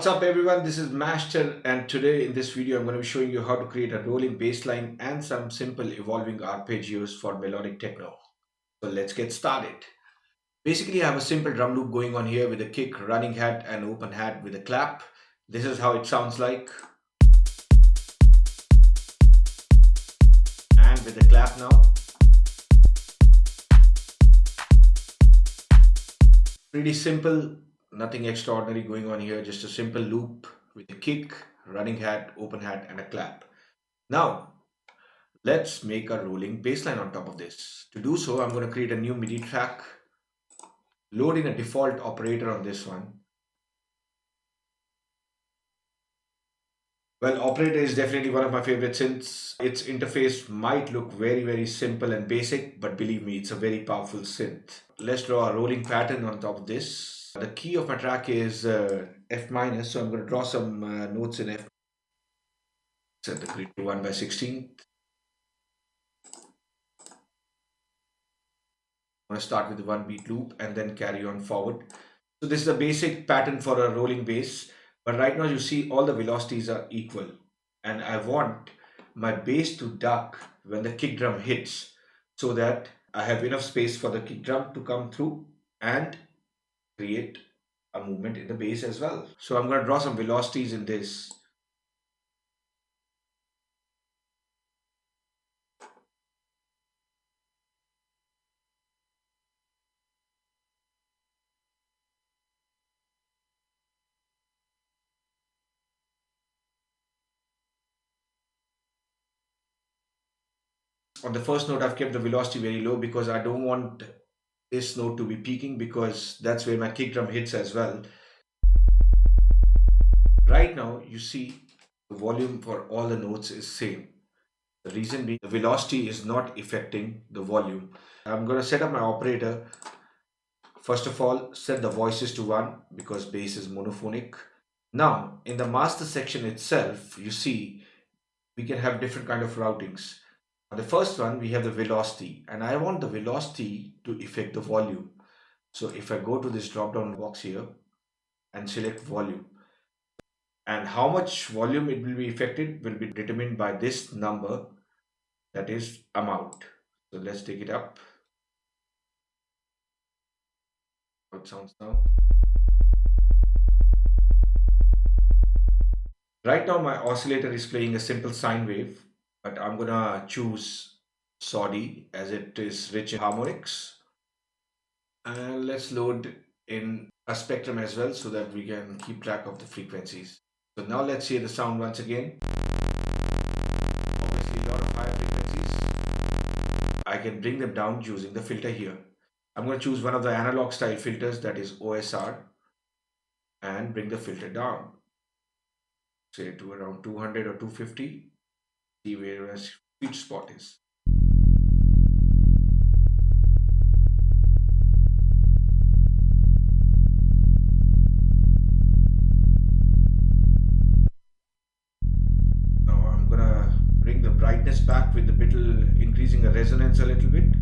What's up everyone, this is Master and today in this video I'm going to be showing you how to create a rolling bass line and some simple evolving arpeggios for melodic techno. So let's get started. Basically I have a simple drum loop going on here with a kick, running hat and open hat with a clap. This is how it sounds like, and with the clap now. Pretty simple, nothing extraordinary going on here, just a simple loop with a kick, running hat, open hat and a clap. Now let's make a rolling bassline on top of this. To do so, I'm going to create a new MIDI track, load in a default operator on this one. Well, operator is definitely one of my favorites since its interface might look very simple and basic, but believe me, it's a very powerful synth. Let's draw a rolling pattern on top of this. The key of my track is F minus, so I'm going to draw some notes in F. Set the grid to 1/16. I'm going to start with the one beat loop and then carry on forward. So this is a basic pattern for a rolling bass, but right now you see all the velocities are equal and I want my bass to duck when the kick drum hits so that I have enough space for the kick drum to come through and create a movement in the bass as well. So I'm going to draw some velocities in this. On the first note, I've kept the velocity very low because I don't want this note to be peaking because that's where my kick drum hits as well. Right now, you see the volume for all the notes is same. The reason being the velocity is not affecting the volume. I'm going to set up my operator. First of all, set the voices to 1 because bass is monophonic. Now, in the master section itself, you see we can have different kind of routings. On the first one, we have the velocity and I want the velocity to affect the volume. So if I go to this drop down box here and select volume, and how much volume it will be affected will be determined by this number, that is amount. So let's take it up. How it sounds now. Right now my oscillator is playing a simple sine wave, but I'm gonna choose Saudi as it is rich in harmonics. And let's load in a spectrum as well so that we can keep track of the frequencies. So now let's hear the sound once again. Obviously a lot of higher frequencies. I can bring them down using the filter here. I'm going to choose one of the analog style filters, that is OSR, and bring the filter down, say to around 200 or 250. See where a sweet spot is. Now I'm going to bring the brightness back with the bit, increasing the resonance a little bit.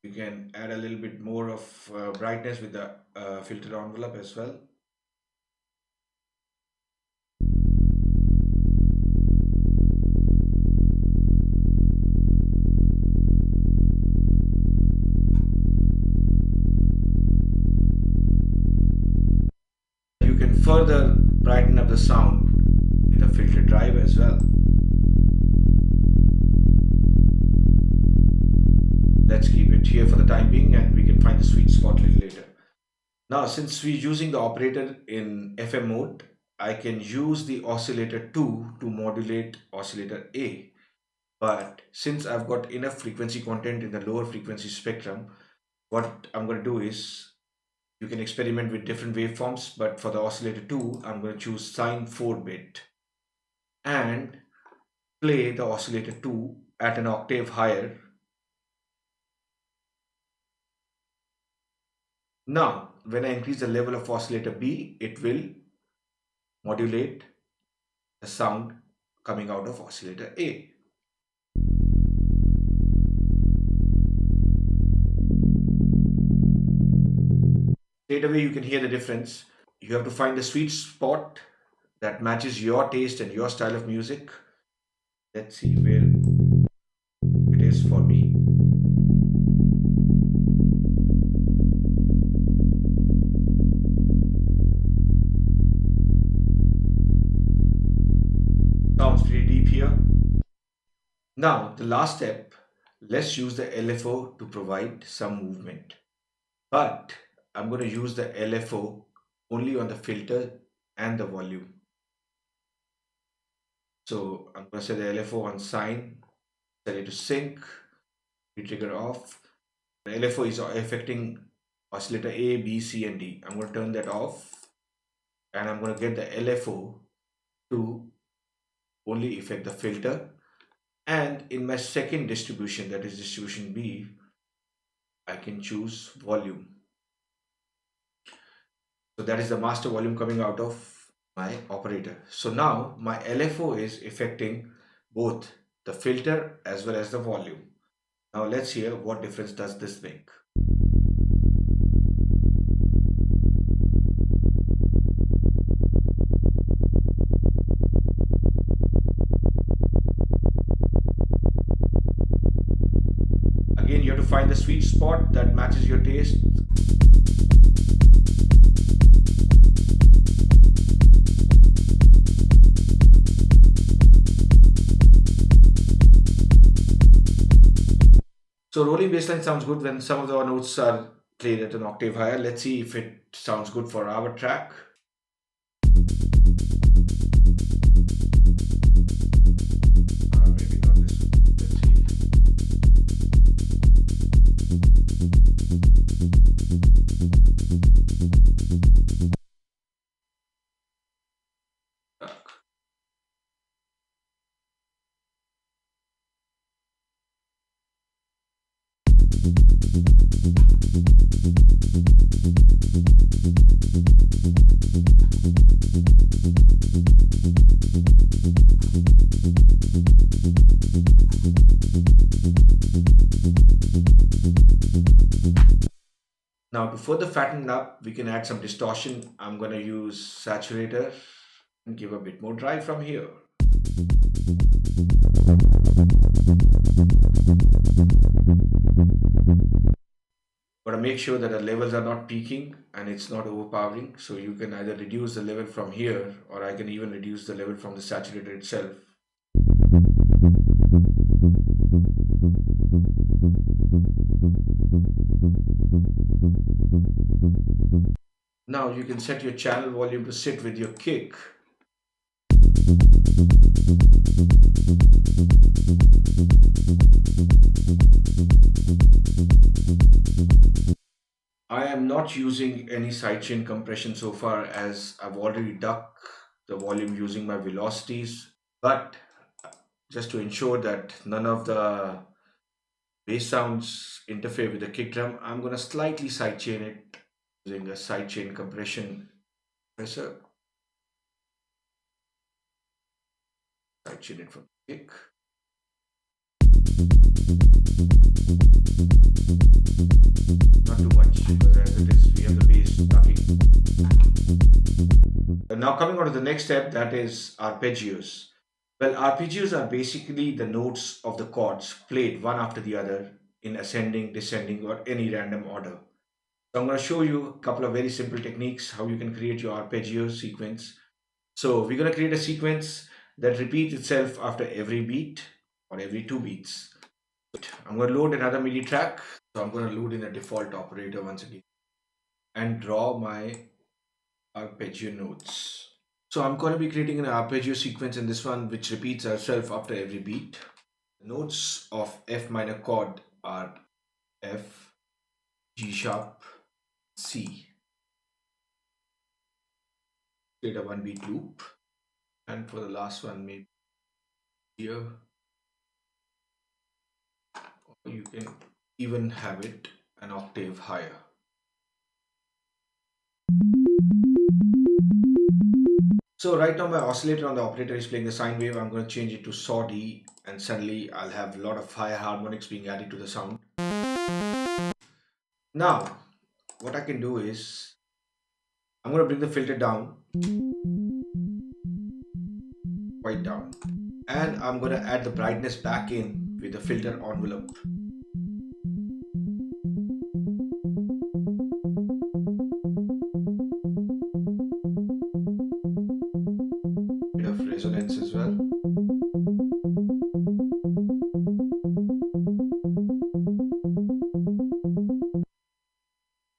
You can add a little bit more of brightness with the filter envelope as well. You can further brighten up the sound with the filter drive as well. Let's keep it here for the time being and we can find the sweet spot a little later. Now, since we're using the operator in FM mode, I can use the oscillator 2 to modulate oscillator A. But since I've got enough frequency content in the lower frequency spectrum, what I'm going to do is, you can experiment with different waveforms, but for the oscillator 2, I'm going to choose sine 4-bit and play the oscillator 2 at an octave higher. Now, when I increase the level of oscillator B, it will modulate the sound coming out of oscillator A. Straight away you can hear the difference. You have to find the sweet spot that matches your taste and your style of music. Let's see where it is for me. Sounds pretty deep here. Now, the last step, let's use the LFO to provide some movement. But I'm going to use the LFO only on the filter and the volume. So I'm going to set the LFO on sine, set it to sync, trigger off. The LFO is affecting oscillator A, B, C, and D. I'm going to turn that off and I'm going to get the LFO to only affect the filter. And in my second distribution, that is distribution B, I can choose volume. So that is the master volume coming out of my operator. So now my LFO is affecting both the filter as well as the volume. Now let's hear what difference does this make. Again, you have to find the sweet spot that matches your taste. So rolling bassline sounds good when some of the notes are played at an octave higher. Let's see if it sounds good for our track. Maybe not this one. Let's see. Now to further fatten up, we can add some distortion. I'm going to use saturator and give a bit more drive from here. Got to make sure that the levels are not peaking and it's not overpowering. So you can either reduce the level from here or I can even reduce the level from the saturator itself. Now you can set your channel volume to sit with your kick. I am not using any sidechain compression so far as I've already ducked the volume using my velocities, but just to ensure that none of the bass sounds interfere with the kick drum, I'm going to slightly sidechain it using a sidechain compression compressor. Sidechain it from the kick. Not too much because as it is, we have the bass ducking. Now coming on to the next step, that is arpeggios. Well, arpeggios are basically the notes of the chords played one after the other in ascending, descending, or any random order. So I'm going to show you a couple of very simple techniques how you can create your arpeggio sequence. So we're going to create a sequence that repeats itself after every beat or every two beats. I'm going to load another MIDI track. So I'm going to load in a default operator once again and draw my arpeggio notes. So I'm going to be creating an arpeggio sequence in this one which repeats itself after every beat. The notes of F minor chord are F, G sharp, C. Create a one beat loop. And for the last one, maybe here. Or you can even have it an octave higher. So right now my oscillator on the operator is playing the sine wave. I'm going to change it to saw D and suddenly I'll have a lot of higher harmonics being added to the sound. Now what I can do is I'm going to bring the filter down, quite down. And I'm going to add the brightness back in with the filter envelope. Bit of resonance as well.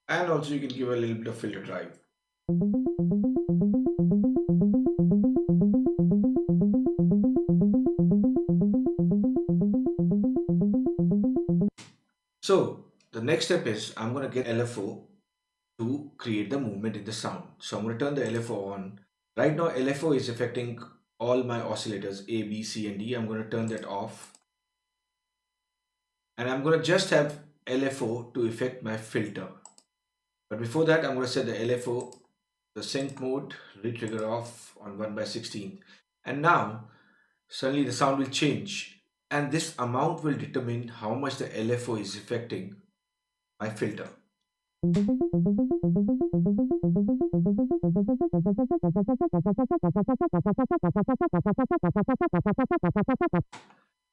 And also you can give a little bit of filter drive. So the next step is I'm going to get LFO to create the movement in the sound. So I'm going to turn the LFO on. Right now LFO is affecting all my oscillators A, B, C and D. I'm going to turn that off. And I'm going to just have LFO to affect my filter. But before that, I'm going to set the LFO, the sync mode, retrigger off on 1/16. And now, suddenly the sound will change. And this amount will determine how much the LFO is affecting my filter.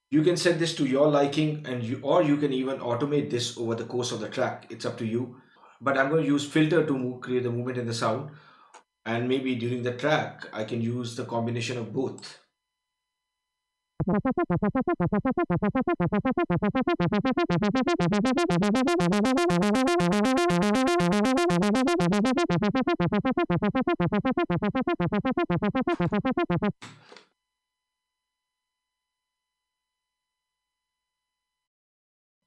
You can set this to your liking or you can even automate this over the course of the track. It's up to you. But I'm going to use filter to create the movement in the sound. And maybe during the track, I can use the combination of both.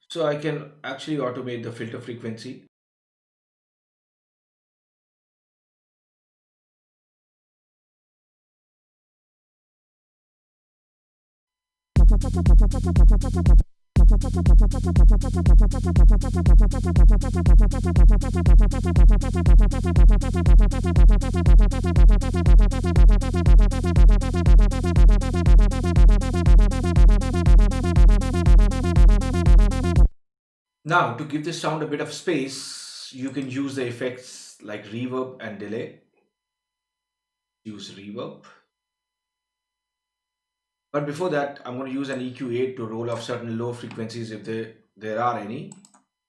So I can actually automate the filter frequency. Now, to give this sound a bit of space, you can use the effects like reverb and delay. Use reverb. But before that, I'm going to use an EQ8 to roll off certain low frequencies if there are any,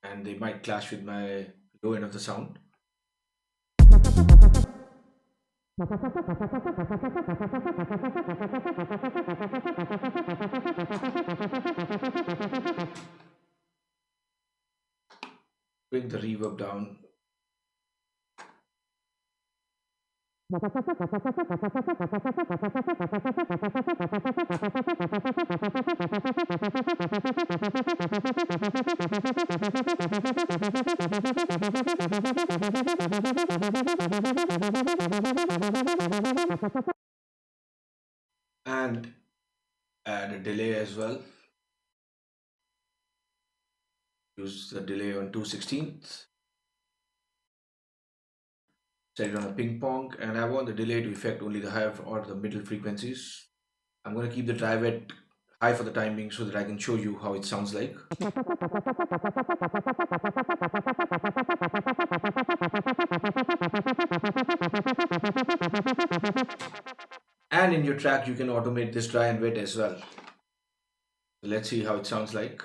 and they might clash with my low end of the sound. Bring the reverb down. And add a delay as well. Use the delay on 2/16. Set it on a ping pong, and I want the delay to affect only the higher or the middle frequencies. I'm going to keep the drive at high for the time being so that I can show you how it sounds like. And in your track, you can automate this dry and wet as well. Let's see how it sounds like.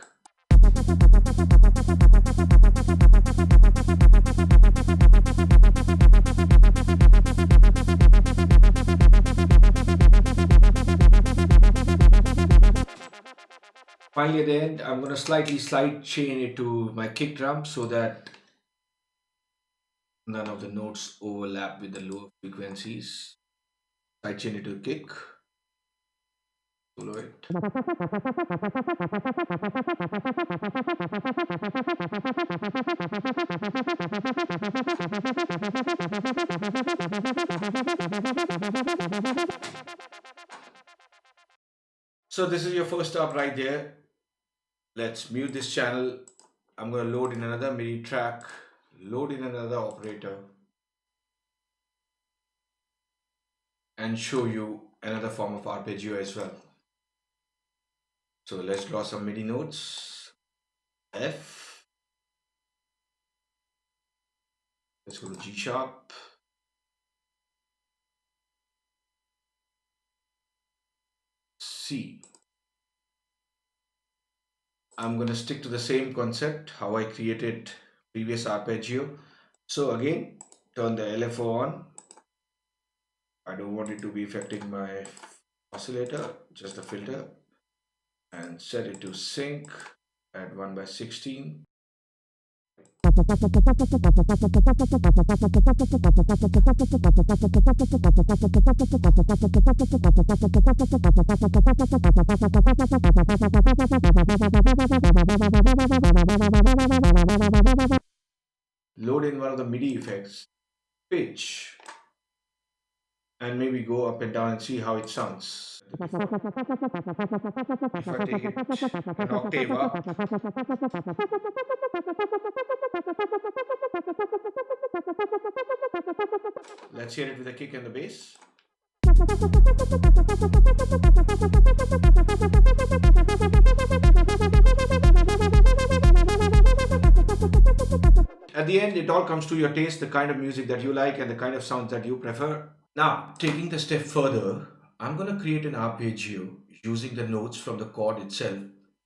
Finally, at the end, I'm going to slightly slide chain it to my kick drum so that none of the notes overlap with the lower frequencies. Side chain it to kick. Solo it. So this is your first stop right there. Let's mute this channel. I'm going to load in another MIDI track, load in another operator, and show you another form of arpeggio as well. So let's draw some MIDI notes. F. Let's go to G sharp. C. I'm going to stick to the same concept how I created previous arpeggio. So again, turn the LFO on. I don't want it to be affecting my oscillator, just the filter, and set it to sync at 1/16. Load in one of the MIDI effects, pitch, and maybe go up and down and see how it sounds. If I take it an octave up, let's hear it with a kick and the bass. At the end, it all comes to your taste, the kind of music that you like and the kind of sounds that you prefer. Now, taking the step further, I'm going to create an arpeggio using the notes from the chord itself,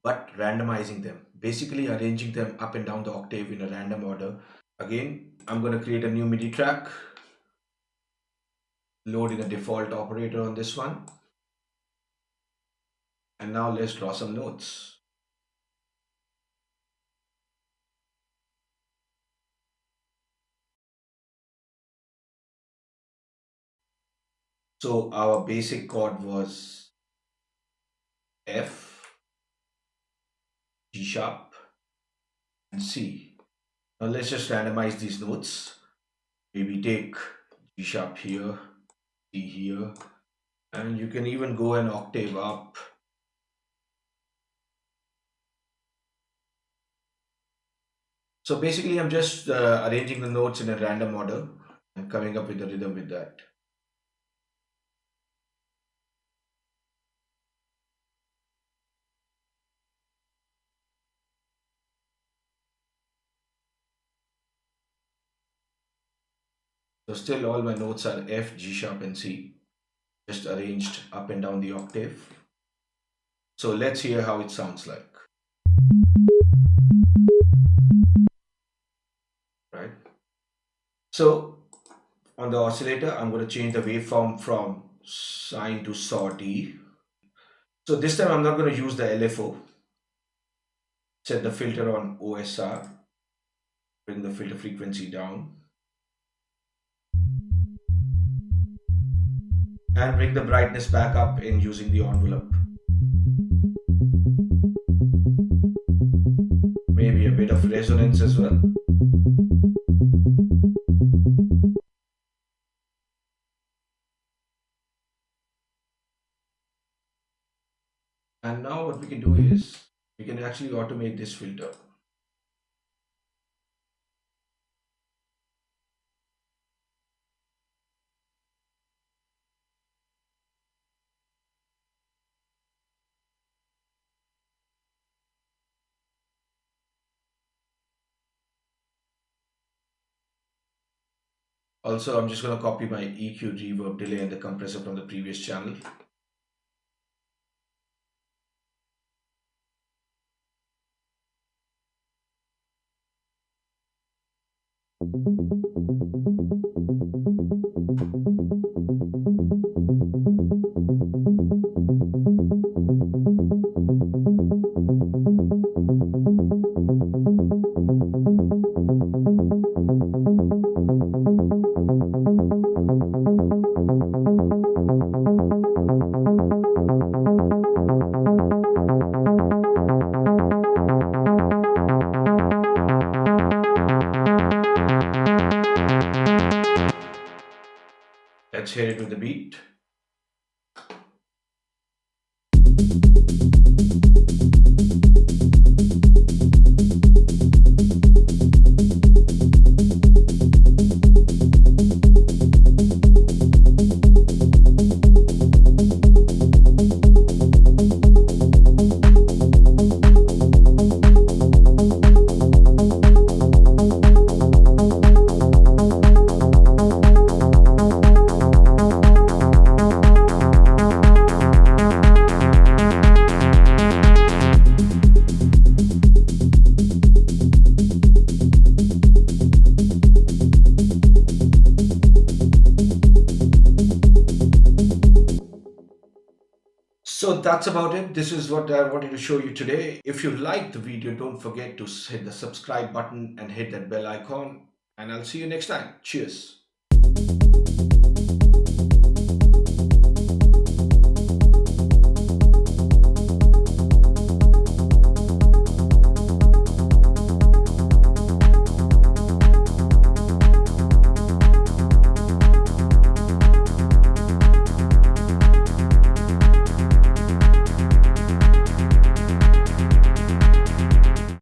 but randomizing them, basically arranging them up and down the octave in a random order. Again, I'm going to create a new MIDI track, load in a default operator on this one, and now let's draw some notes. So our basic chord was F, G sharp, and C. Now let's just randomize these notes. Maybe take G sharp here, C here, and you can even go an octave up. So basically I'm just arranging the notes in a random order and coming up with a rhythm with that. So still all my notes are F, G sharp and C, just arranged up and down the octave. So let's hear how it sounds like. Right? So on the oscillator, I'm going to change the waveform from sine to saw-T. So this time I'm not going to use the LFO. Set the filter on OSR, bring the filter frequency down, and bring the brightness back up in using the envelope. Maybe a bit of resonance as well. And now what we can do is, we can actually automate this filter. Also, I'm just going to copy my EQ, reverb, delay and the compressor from the previous channel. Let's hear it with the beat. So that's about it. This is what I wanted to show you today. If you liked the video, don't forget to hit the subscribe button and hit that bell icon. And I'll see you next time. Cheers.